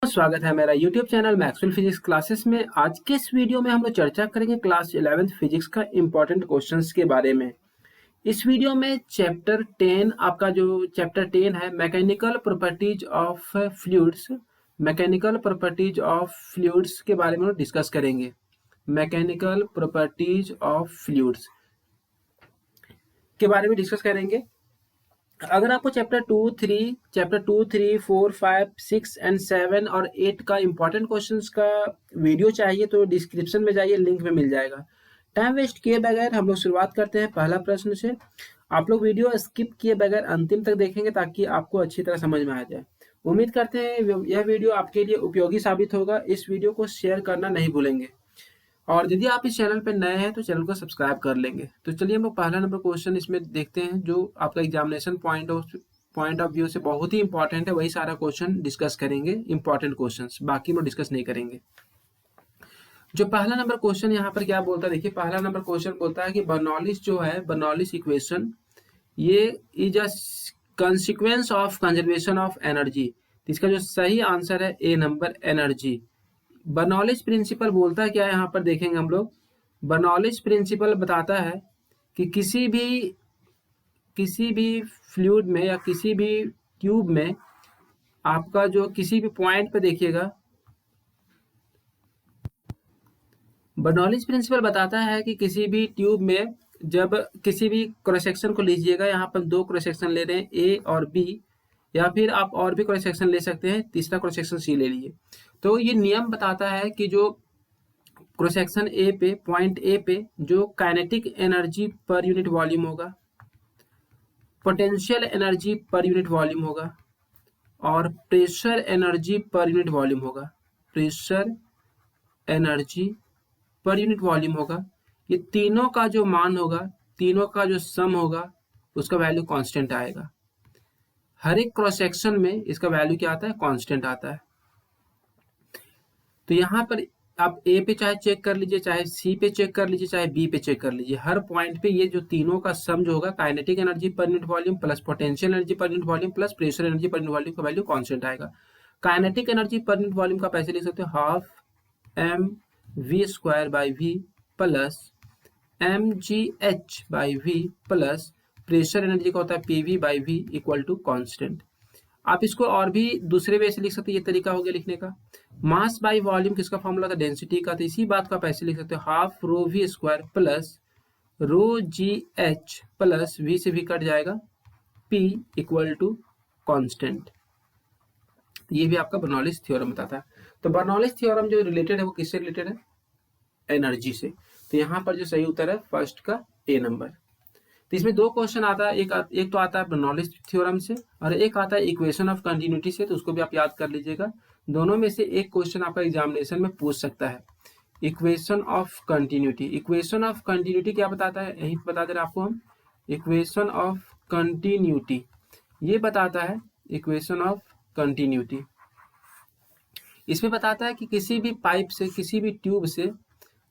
स्वागत है मेरा YouTube channel Maxwell physics classes में। आज के इस वीडियो में हम लोग चर्चा करेंगे क्लास 11th फिजिक्स का इम्पोर्टेंट क्वेश्चंस के बारे में। इस वीडियो में चैप्टर 10 आपका जो चैप्टर 10 है mechanical properties of fluids, mechanical properties of fluids के बारे में डिस्कस करेंगे। मैकेनिकल प्रॉपर्टीज ऑफ फ्लूइड्स के बारे में डिस्कस करेंगे। अगर आपको चैप्टर 2, 3, 4, 5, 6 एंड 7 और 8 का इंपॉर्टेंट क्वेश्चंस का वीडियो चाहिए तो डिस्क्रिप्शन में जाइए, लिंक में मिल जाएगा। टाइम वेस्ट किए बगैर हम लोग शुरुआत करते हैं पहला प्रश्न से। आप लोग वीडियो स्किप किए बगैर अंतिम तक देखेंगे ताकि आपको अच्छी तरह समझ में आ जाए। उम्मीद करते हैं यह वीडियो आपके लिए उपयोगी साबित होगा। इस वीडियो को शेयर करना नहीं भूलेंगे और यदि आप इस चैनल पर नए हैं तो चैनल को सब्सक्राइब कर लेंगे। तो चलिए हम लोग पहला नंबर क्वेश्चन इसमें देखते हैं जो आपका एग्जामिनेशन पॉइंट ऑफ व्यू से बहुत ही इंपॉर्टेंट है। वही सारा क्वेश्चन डिस्कस करेंगे, इंपॉर्टेंट क्वेश्चंस, बाकी हम लोग डिस्कस नहीं करेंगे। जो पहला नंबर क्वेश्चन यहाँ पर क्या बोलता है, देखिए पहला नंबर क्वेश्चन बोलता है कि बर्नौलिस जो है, बर्नौलिस इक्वेशन, ये is a consequence of conservation of energy. इसका जो सही आंसर है ए नंबर, एनर्जी। बर्नौलिस प्रिंसिपल बोलता है क्या, यहाँ पर देखेंगे हम लोग। बर्नौलिस प्रिंसिपल बताता है कि किसी भी फ्लूइड में या किसी भी ट्यूब में आपका जो किसी भी पॉइंट पे देखिएगा, बर्नौलिस प्रिंसिपल बताता है कि किसी भी ट्यूब में जब किसी भी क्रॉस सेक्शन को लीजिएगा, यहाँ पर दो क्रॉस सेक्शन ले रहे हैं ए और बी, या फिर आप और भी क्रॉस सेक्शन ले सकते हैं, तीसरा क्रॉस सेक्शन सी ले लीजिए। तो ये नियम बताता है कि जो क्रॉस सेक्शन ए पे, पॉइंट ए पे जो kinetic energy per unit volume होगा, potential energy per unit volume होगा और pressure energy per unit volume होगा, pressure energy per unit volume होगा, ये तीनों का जो मान होगा, तीनों का जो सम होगा, उसका वैल्यू कांस्टेंट आएगा। हर एक क्रॉस सेक्शन में इसका वैल्यू क्या आता है, कांस्टेंट आता है। तो यहाँ पर आप ए पे चाहे चेक कर लीजिए, चाहे सी पे चेक कर लीजिए, चाहे बी पे चेक कर लीजिए, हर पॉइंट पे ये जो तीनों का सम जो होगा, kinetic energy per unit volume plus potential energy per unit volume plus pressure energy per unit volume का वैल्यू कांस्टेंट आएगा। Kinetic energy per unit volume का पैसे लिख सकते हो half m v square by V plus m g h by V plus pressure energy का होता है P V by V equal to constant. आप इसको और भी दूसरे वे से लिख सकते हैं, ये तरीका हो गया लिखने का। मास बाई वॉल्यूम किसका फॉर्मूला था, डेंसिटी का, तो इसी बात का पैसे लिख सकते हो half rho v square plus rho g h plus V से वी कट जाएगा, पी इक्वल टू कॉन्स्टेंट। ये भी आपका बर्नौलिस थ्योरम बताता है। तो बर्नौलिस थ्योरम जो रिलेटेड है वो किससे रिलेटेड है, एनर्जी से। तो यहाँ पर जो सही उत्तर है फर्स्ट का ए नंबर। तो इसमें दो क्वेश्चन आता है, एक तो आता है बर्नौलिस थ्योरम से और एक आता है इक्वेशन ऑफ कंटिन्यूटी से, तो उसको भी आप याद कर लीजिएगा। दोनों में से एक क्वेश्चन आपका एग्जामिनेशन में पूछ सकता है। Equation of continuity, equation of continuity क्या बताता है, यही बता दे रहे आपको हम। इक्वेशन ऑफ कंटिन्यूटी ये बताता है, इक्वेशन ऑफ कंटिन्यूटी इसमें बताता है कि किसी भी पाइप से, किसी भी ट्यूब से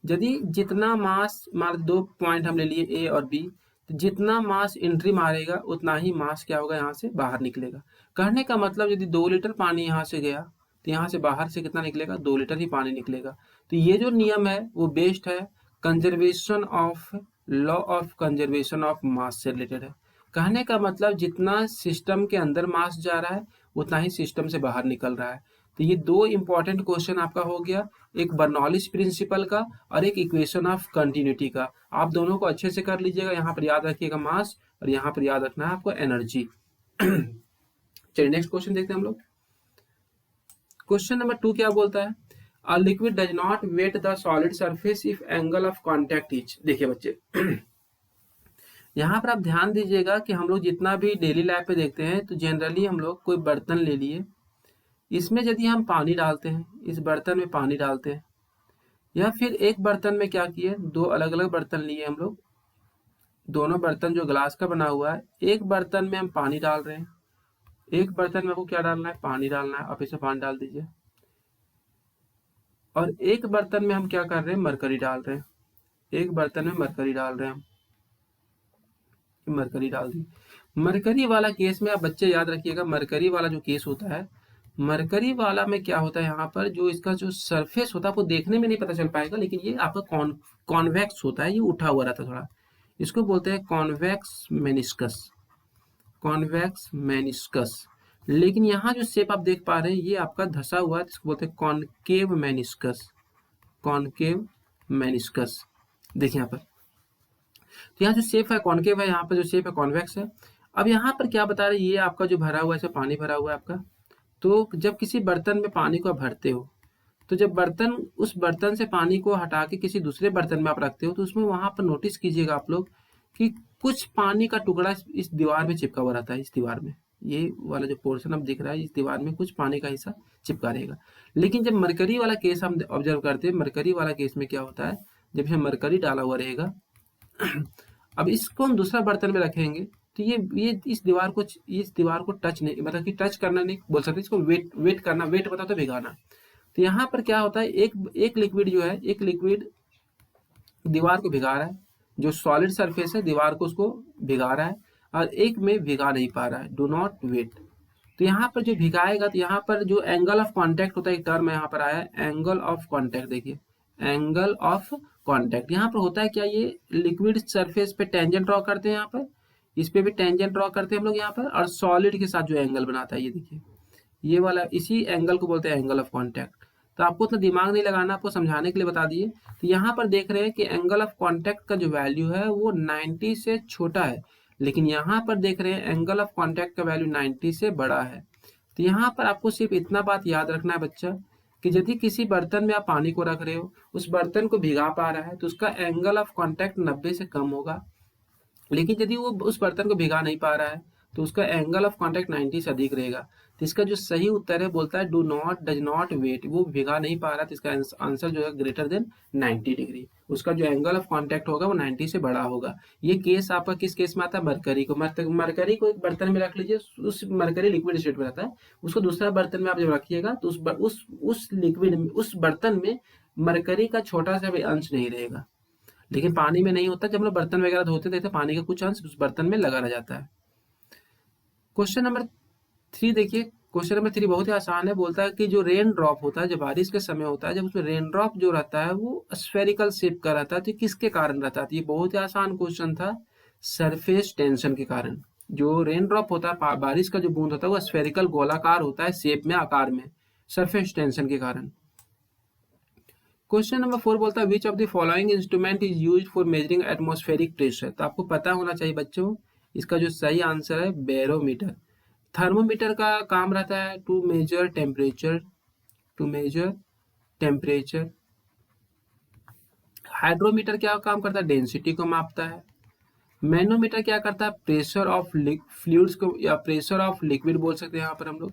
यदि जितना मास, मान दो पॉइंट हम ले लिए ए और बी, तो जितना मास एंट्री मारेगा उतना ही मास क्या होगा, यहाँ से बाहर निकलेगा। कहने का मतलब यदि 2 लीटर पानी यहाँ से गया तो यहाँ से बाहर से कितना निकलेगा, 2 लीटर ही पानी निकलेगा। तो ये जो नियम है वो बेस्ड है conservation of, law of conservation of mass से रिलेटेड है। कहने का मतलब जितना सिस्टम के अंदर मास जा रहा है उतना ही सिस्टम से बाहर निकल रहा है। तो ये दो इंपॉर्टेंट क्वेश्चन आपका हो गया, एक बर्नौलिस प्रिंसिपल का और एक इक्वेशन ऑफ कंटिन्यूटी का। आप दोनों को अच्छे से कर लीजिएगा। यहाँ पर याद रखिएगा मास और यहाँ पर याद रखना है आपको एनर्जी। चलिए नेक्स्ट क्वेश्चन देखते हैं हम लोग। क्वेश्चन नंबर 2 क्या बोलता है, a liquid does not wet the solid surface if angle of contact is. देखिए बच्चे यहाँ पर आप ध्यान दीजिएगा कि हम लोग जितना भी डेली लाइफ पे देखते हैं तो जनरली हम लोग कोई बर्तन ले लिए, इसमें यदि हम पानी डालते हैं, इस बर्तन में पानी डालते हैं, या फिर एक बर्तन में क्या किए, दो अलग अलग बर्तन लिए हम लोग, दोनों बर्तन जो ग्लास का बना हुआ है, एक बर्तन में हम पानी डाल रहे हैं, एक बर्तन में आपको क्या डालना है, पानी डालना है, आप इसे पानी डाल दीजिए। और एक बर्तन में हम क्या कर रहे हैं, मरकरी डाल रहे हैं, एक बर्तन में मरकरी डाल रहे हैं हम, मरकरी डाल दी। मरकरी वाला केस में आप बच्चे याद रखिएगा, मरकरी वाला जो केस होता है मरकरी वाला में क्या होता है, यहाँ पर जो इसका जो सरफेस होता है आपको देखने में नहीं पता चल पाएगा, लेकिन ये आपका कॉन्वेक्स होता है, ये उठा हुआ रहता है थोड़ा, इसको बोलते हैं कॉन्वेक्स मेनिस्कस, कॉन्वेक्स मेनिस्कस। लेकिन यहाँ जो शेप आप देख पा रहे हैं ये आपका धसा हुआ है, इसको बोलते हैं कॉनकेव मेनिस्कस, कॉनकेव मेनिस्कस। देखिए यहाँ पर, तो यहाँ जो शेप है कॉनकेव है, यहाँ पर जो शेप है कॉन्वेक्स है। अब यहाँ पर क्या बता रहे हैं, ये आपका जो भरा हुआ है, ऐसे पानी भरा हुआ है आपका। तो जब किसी बर्तन में पानी को आप भरते हो, तो जब बर्तन, उस बर्तन से पानी को हटा के किसी दूसरे बर्तन में आप रखते हो, तो उसमें वहां पर नोटिस कीजिएगा आप लोग कि कुछ पानी का टुकड़ा इस दीवार में चिपका हुआ रहता है, इस दीवार में ये वाला जो पोर्शन अब दिख रहा है, इस दीवार में कुछ पानी का हिस्सा चिपका रहेगा। लेकिन जब मरकरी वाला केस हम ऑब्जर्व करते हैं, मरकरी वाला केस में क्या होता है, जब इसमें मरकरी डाला हुआ रहेगा अब इसको हम दूसरा बर्तन में रखेंगे, तो ये इस दीवार को टच नहीं, मतलब कि टच करना नहीं बोल सकते, इसको वेट वेट करना, वेट बता तो भिगाना। तो यहाँ पर क्या होता है, एक लिक्विड जो है, एक लिक्विड दीवार को भिगा रहा है, जो सॉलिड सरफेस है दीवार को उसको भिगा रहा है, और एक में भिगा नहीं पा रहा है, डू नॉट वेट। तो यहाँ पर जो भिगाएगा, तो यहाँ पर जो एंगल ऑफ कॉन्टैक्ट होता है, एक टर्म यहाँ पर आया है एंगल ऑफ कॉन्टैक्ट। देखिए एंगल ऑफ कॉन्टैक्ट यहाँ पर होता है क्या, ये लिक्विड सरफेस पे टेंजेंट ड्रॉ करते हैं, यहाँ पर इस पे भी टेंजेंट ड्रॉ करते हैं हम लोग यहाँ पर, और सॉलिड के साथ जो एंगल बनाता है, ये देखिए ये वाला, इसी एंगल को बोलते हैं एंगल ऑफ कॉन्टैक्ट। तो आपको उतना दिमाग नहीं लगाना, आपको समझाने के लिए बता दिए। तो यहाँ पर देख रहे हैं कि एंगल ऑफ कॉन्टैक्ट का जो वैल्यू है वो 90 से छोटा है, लेकिन यहाँ पर देख रहे हैं एंगल ऑफ कॉन्टैक्ट का वैल्यू 90 से बड़ा है। तो यहाँ पर आपको सिर्फ इतना बात याद रखना है बच्चा, कि यदि किसी बर्तन में आप पानी को रख रहे हो, उस बर्तन को भिगा पा रहा है, तो उसका एंगल ऑफ कॉन्टैक्ट 90 से कम होगा। लेकिन यदि वो उस बर्तन को भिगा नहीं पा रहा है, तो उसका एंगल ऑफ कॉन्टैक्ट 90 से अधिक रहेगा। तो इसका जो सही उत्तर है, बोलता है do not, does not wet, वो भिगा नहीं पा रहा, तो इसका आंसर जो है ग्रेटर देन 90 डिग्री, उसका जो एंगल ऑफ कॉन्टैक्ट होगा वो 90 से बड़ा होगा। ये केस आपका किस केस में आता है, मरकरी को। मरकरी को एक बर्तन में रख लीजिए, उस मरकरी लिक्विड स्टेट में रहता है, उसको दूसरा बर्तन में आप जब रखिएगा, तो उस लिक्विड में, उस बर्तन में मरकरी का छोटा सा भी अंश नहीं रहेगा। लेकिन पानी में नहीं होता, जब हम लोग बर्तन वगैरह धोते थे तो पानी का कुछ अंश उस बर्तन में लगा रह जाता है। क्वेश्चन नंबर 3 देखिए, क्वेश्चन नंबर 3 बहुत ही आसान है। बोलता है कि जो रेन ड्रॉप होता है, जब बारिश के समय होता है, जब उसमें रेन ड्रॉप जो रहता है वो स्फेरिकल शेप का रहता है, तो किसके कारण रहता है। तो ये बहुत ही आसान क्वेश्चन था, सरफेस टेंशन के कारण। जो रेन ड्रॉप होता है, बारिश का जो बूंद होता है, वो स्फेरिकल गोलाकार होता है शेप में, आकार में, सरफेस टेंशन के कारण। क्वेश्चन नंबर 4 बोलता है which of the following instrument is used for measuring atmospheric pressure. तो आपको पता होना चाहिए बच्चों, इसका जो सही आंसर है बैरोमीटर। थर्मोमीटर का काम रहता है to measure temperature, to measure temperature. Hydrometer क्या काम करता है, डेंसिटी को मापता है। मैनोमीटर क्या करता है, प्रेशर ऑफ फ्लूइड्स को, या प्रेशर ऑफ लिक्विड बोल सकते हैं यहाँ पर हम लोग,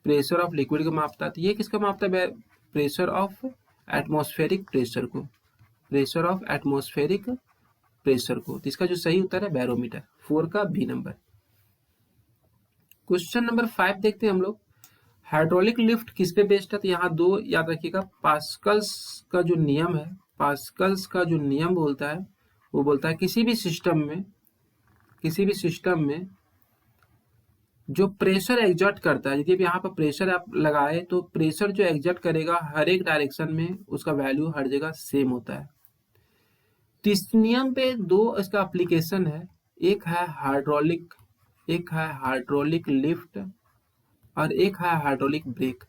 प्रेशर ऑफ लिक्विड को मापता है। तो ये किसका मापता है, प्रेशर ऑफ एटमॉस्फेरिक प्रेशर को, प्रेशर ऑफ एटमॉस्फेरिक प्रेशर को। तो इसका जो सही उत्तर है बैरोमीटर, 4 का बी नंबर। क्वेश्चन नंबर 5 देखते हैं हम लोग, हाइड्रोलिक लिफ्ट किस पे बेस्ड है। तो यहाँ दो याद रखिएगा, पास्कल्स का जो नियम है, पास्कल्स का जो नियम बोलता है, वो बोलता है किसी भी सिस्टम में, किसी भी सिस्टम में जो प्रेशर एग्जर्ट करता है, यदि यहाँ पर प्रेशर आप लगाए, तो प्रेशर जो एग्जर्ट करेगा हर एक डायरेक्शन में, उसका वैल्यू हर जगह सेम होता है। तो इस नियम पे दो इसका एप्लीकेशन है, एक है हाइड्रोलिक, एक है हाइड्रोलिक लिफ्ट, और एक है हाइड्रोलिक ब्रेक।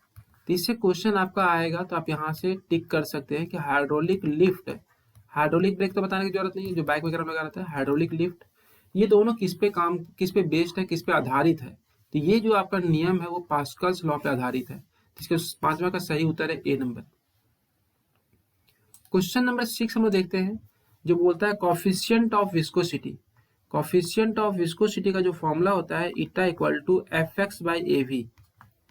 तो इससे क्वेश्चन आपका आएगा, तो आप यहाँ से टिक कर सकते हैं कि हाइड्रोलिक लिफ्ट, हाइड्रोलिक ब्रेक तो बताने की जरूरत नहीं है, जो बाइक वगैरह में लगा रहता है। हाइड्रोलिक लिफ्ट, ये दोनों किस पे काम, किस पे बेस्ड है, किस पे आधारित है। तो ये जो आपका नियम है वो पास्कल्स लॉ पे आधारित है। तो इसके 5वां का सही उत्तर है ए नंबर। क्वेश्चन नंबर 6 हम लोग देखते हैं, जो बोलता है coefficient of viscosity. Coefficient of viscosity का जो फॉर्मूला होता है, eta equal to F x by A v,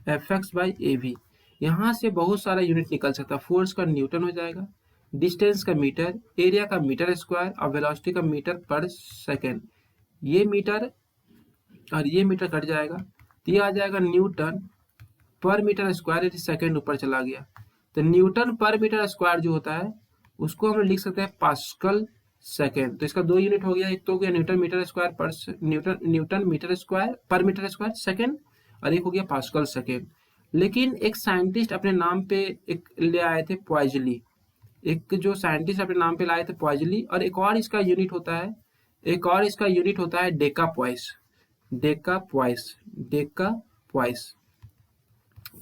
F x by A v. यहाँ से बहुत सारा यूनिट निकल सकता है, फोर्स का न्यूटन हो जाएगा, डिस्टेंस का मीटर, एरिया का मीटर स्क्वायर, और वेलोसिटी का मीटर पर सेकेंड। ये मीटर और ये मीटर कट जाएगा, तो ये आ जाएगा न्यूटन पर मीटर स्क्वायर, यदि सेकेंड ऊपर चला गया। तो न्यूटन पर मीटर स्क्वायर जो होता है, उसको हम लिख सकते हैं पास्कल सेकेंड। तो इसका 2 यूनिट हो गया, एक तो हो गया न्यूटन मीटर स्क्वायर पर न्यूटन मीटर स्क्वायर पर मीटर स्क्वायर सेकेंड, और एक हो गया पास्कल सेकेंड। लेकिन एक साइंटिस्ट अपने नाम पे एक ले आए थे पॉइजली, एक जो साइंटिस्ट अपने नाम पे लाए थे पॉइजली, और एक और इसका यूनिट होता है, एक और इसका यूनिट होता है Deka poised, Deka poised, Deka poised.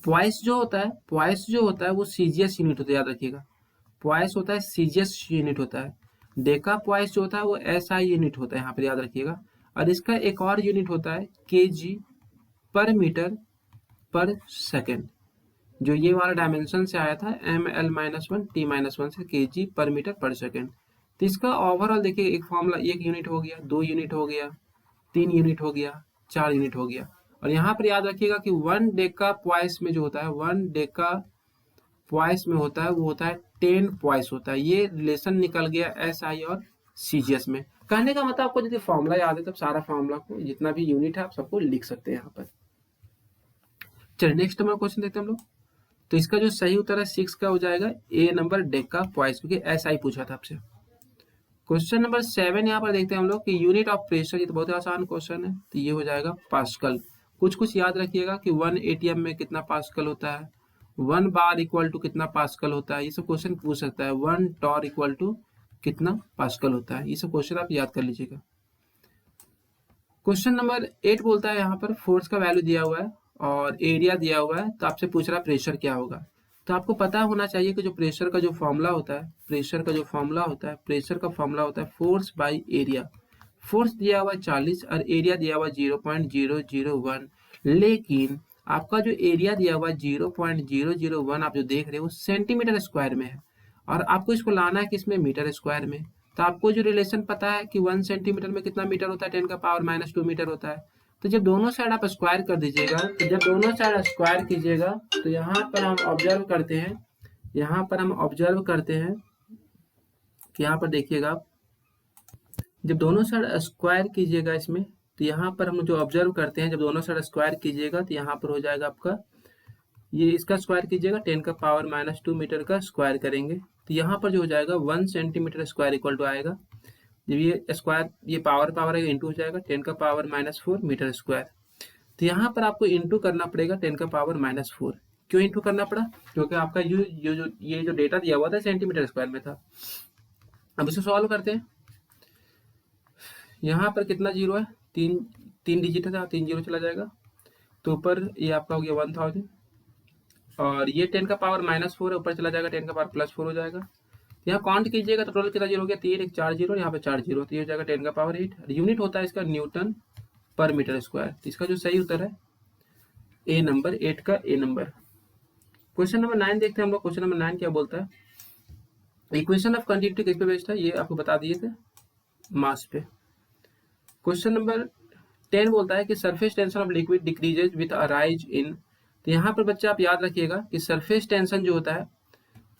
Poised जो होता है, पॉइस जो होता है वो सीजीएस यूनिट होता है, याद रखिएगा। पॉइस होता है सीजीएस यूनिट होता है। डेका पॉइस जो होता है वो एसआई यूनिट होता है, यहाँ पर याद रखिएगा। और इसका एक और यूनिट होता है केजी पर मीटर पर सेकेंड, जो ये वाला डायमेंशन से आया था ml-1 t-1 से केजी पर मीटर पर सेकेंड। तो इसका ओवरऑल देखिए, एक फॉर्मूला, एक यूनिट हो गया, 2 यूनिट हो गया, 3 यूनिट हो गया, 4 यूनिट हो गया। और यहाँ पर याद रखिएगा कि 1 डेका पॉइस में जो होता है, 1 डेका पॉइस में होता है वो होता है 10 पॉइस होता है। ये रिलेशन निकल गया एसआई और सीजीएस में। कहने का मतलब आपको यदि फॉर्मूला याद है तब सारा फॉर्मूला को, जितना भी यूनिट है आप सबको लिख सकते हैं यहाँ पर। चलिए नेक्स्ट नंबर क्वेश्चन देखते हैं हम लोग। तो इसका जो सही उत्तर है 6 का हो जाएगा ए नंबर, डेका पॉइस, क्योंकि ऐसा ही पूछा था आपसे। क्वेश्चन नंबर 7 यहाँ पर देखते हैं हम लोग कि यूनिट ऑफ प्रेशर, ये तो बहुत आसान क्वेश्चन है, तो ये हो जाएगा पास्कल। कुछ कुछ याद रखिएगा कि 1 एटीएम में कितना पास्कल होता है, 1 बार इक्वल टू कितना पास्कल होता है, ये सब क्वेश्चन पूछ सकता है। 1 टॉर इक्वल टू कितना पास्कल होता है, ये सब क्वेश्चन आप याद कर लीजिएगा। क्वेश्चन नंबर 8 बोलता है यहाँ पर फोर्स का वैल्यू दिया हुआ है और एरिया दिया हुआ है, तो आपसे पूछ रहा है प्रेशर क्या होगा। तो आपको पता होना चाहिए कि जो प्रेशर का जो फॉर्मूला होता है, प्रेशर का जो फॉर्मूला होता है, प्रेशर का फॉर्मूला होता है फोर्स बाय एरिया। फोर्स दिया हुआ है 40 और एरिया दिया हुआ 0.001, लेकिन आपका जो एरिया दिया हुआ है 0.001 आप जो देख रहे हो सेंटीमीटर स्क्वायर में है, और आपको इसको लाना है किसमें, मीटर स्क्वायर में। तो आपको जो रिलेशन पता है कि 1 सेंटीमीटर में कितना मीटर होता है, 10⁻⁻² मीटर होता है। तो जब दोनों साइड आप स्क्वायर कर दीजिएगा, तो जब दोनों साइड स्क्वायर कीजिएगा तो यहाँ पर हम ऑब्जर्व करते हैं, यहाँ पर हम ऑब्जर्व करते हैं कि यहाँ पर देखिएगा आप, जब दोनों साइड स्क्वायर कीजिएगा इसमें, तो यहाँ पर हम जो ऑब्जर्व करते हैं, जब दोनों साइड स्क्वायर कीजिएगा तो यहाँ पर हो जाएगा आपका, ये इसका स्क्वायर कीजिएगा 10⁻⁻² मीटर का स्क्वायर करेंगे, तो यहाँ पर जो हो जाएगा 1 सेंटीमीटर स्क्वायर इक्वल टू आएगा। जब ये स्क्वायर, ये पावर है, इंटू हो जाएगा 10⁻⁻4 मीटर स्क्वायर। तो यहाँ पर आपको इंटू करना पड़ेगा 10⁻⁻4। क्यों इंटू करना पड़ा, क्योंकि आपका ये जो डेटा दिया हुआ था सेंटीमीटर स्क्वायर में था। अब इसे सॉल्व करते हैं। यहाँ पर कितना जीरो है, तीन डिजिट है, 3 जीरो चला जाएगा, तो ऊपर ये आपका हो गया 1000, और ये 10⁻⁻4 है, ऊपर चला जाएगा 10⁻+4 हो जाएगा। यहाँ काउंट कीजिएगा तो टोटल कितना जीरो हो गया, 3, 1 4 जीरो, यहाँ पे 4 जीरो, तो ये हो जाएगा 10⁻8। यूनिट होता है इसका न्यूटन पर मीटर स्क्वायर। तो इसका जो सही उत्तर है ए नंबर, 8 का ए नंबर। क्वेश्चन नंबर 9 देखते हैं हम लोग। क्वेश्चन नंबर 9 क्या बोलता है, इक्वेशन ऑफ कंटिन्यूटी किस पे बेस्ड है, ये आपको बता दिए थे, मास पे। क्वेश्चन नंबर 10 बोलता है कि surface tension of liquid decreases with a rise in. तो यहाँ पर बच्चे आप याद रखिएगा कि सरफेस टेंशन जो होता है,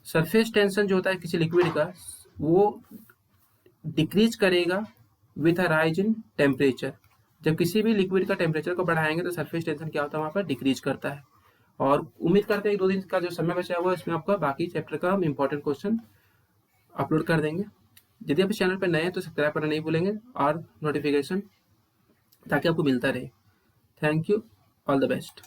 सरफेस टेंशन जो होता है किसी लिक्विड का, वो डिक्रीज करेगा with a rise in temperature. जब किसी भी लिक्विड का टेम्परेचर को बढ़ाएंगे तो सरफेस टेंशन क्या होता है, वहाँ पर डिक्रीज करता है। और उम्मीद करते हैं 2 दिन का जो समय बचा हुआ है इसमें आपका बाकी चैप्टर का हम इंपॉर्टेंट क्वेश्चन अपलोड कर देंगे। यदि आप इस चैनल पर नए हैं तो सब्सक्राइब करना नहीं भूलेंगे और नोटिफिकेशन, ताकि आपको मिलता रहे। Thank you, all the best.